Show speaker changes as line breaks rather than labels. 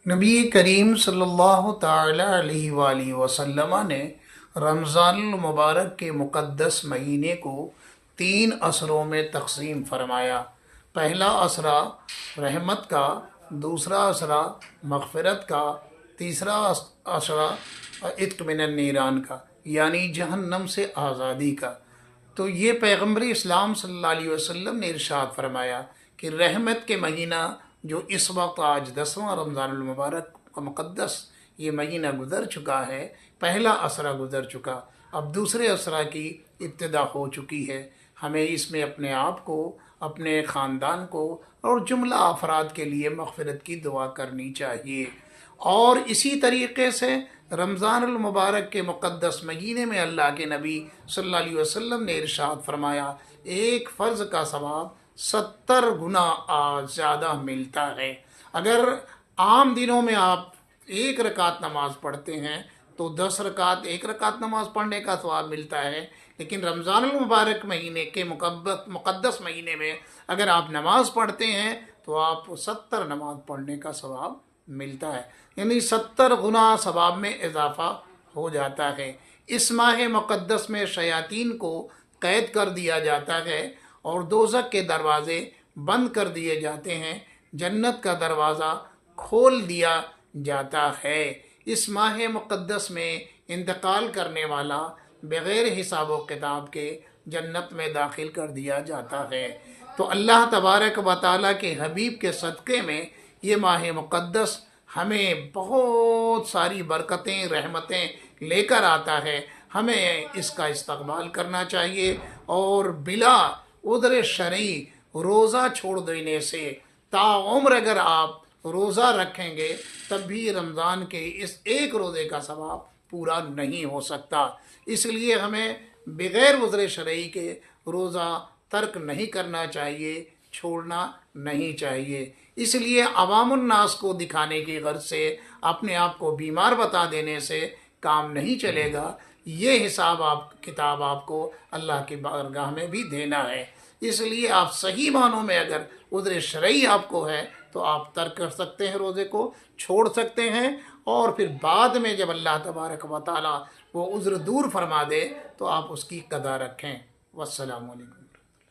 نبی کریم صلی اللہ تعالی علیہ وآلہ وسلم نے رمضان المبارک کے مقدس مہینے کو 3 عصروں میں تقسیم فرمایا۔ پہلا عصرہ رحمت کا، دوسرا عصرہ مغفرت کا، تیسرا عصرہ عتق من النیران کا، یعنی جہنم سے آزادی کا۔ تو یہ پیغمبر اسلام صلی اللہ علیہ وسلم نے ارشاد فرمایا کہ رحمت کے مہینہ جو اس وقت آج 10واں رمضان المبارک کا مقدس یہ مہینہ گزر چکا ہے، پہلا عصرہ گزر چکا، اب دوسرے عصرہ کی ابتدا ہو چکی ہے۔ ہمیں اس میں اپنے آپ کو، اپنے خاندان کو اور جملہ افراد کے لیے مغفرت کی دعا کرنی چاہیے۔ اور اسی طریقے سے رمضان المبارک کے مقدس مہینے میں اللہ کے نبی صلی اللہ علیہ وسلم نے ارشاد فرمایا، ایک فرض کا ثواب 70 گنا زیادہ ملتا ہے۔ اگر عام دنوں میں آپ 1 رکعت نماز پڑھتے ہیں تو 10 رکعت 1 رکعت نماز پڑھنے کا ثواب ملتا ہے، لیکن رمضان المبارک مہینے کے مقدس مہینے میں اگر آپ نماز پڑھتے ہیں تو آپ کو 70 نماز پڑھنے کا ثواب ملتا ہے، یعنی 70 گنا ثواب میں اضافہ ہو جاتا ہے۔ اس ماہ مقدس میں شیاطین کو قید کر دیا جاتا ہے اور دوزخ کے دروازے بند کر دیے جاتے ہیں، جنت کا دروازہ کھول دیا جاتا ہے۔ اس ماہ مقدس میں انتقال کرنے والا بغیر حساب و کتاب کے جنت میں داخل کر دیا جاتا ہے۔ تو اللہ تبارک و تعالیٰ کے حبیب کے صدقے میں یہ ماہ مقدس ہمیں بہت ساری برکتیں، رحمتیں لے کر آتا ہے۔ ہمیں اس کا استقبال کرنا چاہیے اور بلا عذر شرعی روزہ چھوڑ دینے سے تاعمر اگر آپ روزہ رکھیں گے تب بھی رمضان کے اس ایک روزے کا ثواب پورا نہیں ہو سکتا۔ اس لیے ہمیں بغیر عذر شرعی کے روزہ ترک نہیں کرنا چاہیے، چھوڑنا نہیں چاہیے۔ اس لیے عوام الناس کو دکھانے کی غرض سے، اپنے آپ کو بیمار بتا دینے سے کام نہیں چلے گا۔ یہ حساب کتاب آپ کو اللہ کی بارگاہ میں بھی دینا ہے۔ اس لیے آپ صحیح معنوں میں اگر عذر شرعی آپ کو ہے تو آپ ترک کر سکتے ہیں، روزے کو چھوڑ سکتے ہیں، اور پھر بعد میں جب اللہ تبارک و تعالیٰ وہ عذر دور فرما دے تو آپ اس کی قضا رکھیں۔ والسلام علیکم۔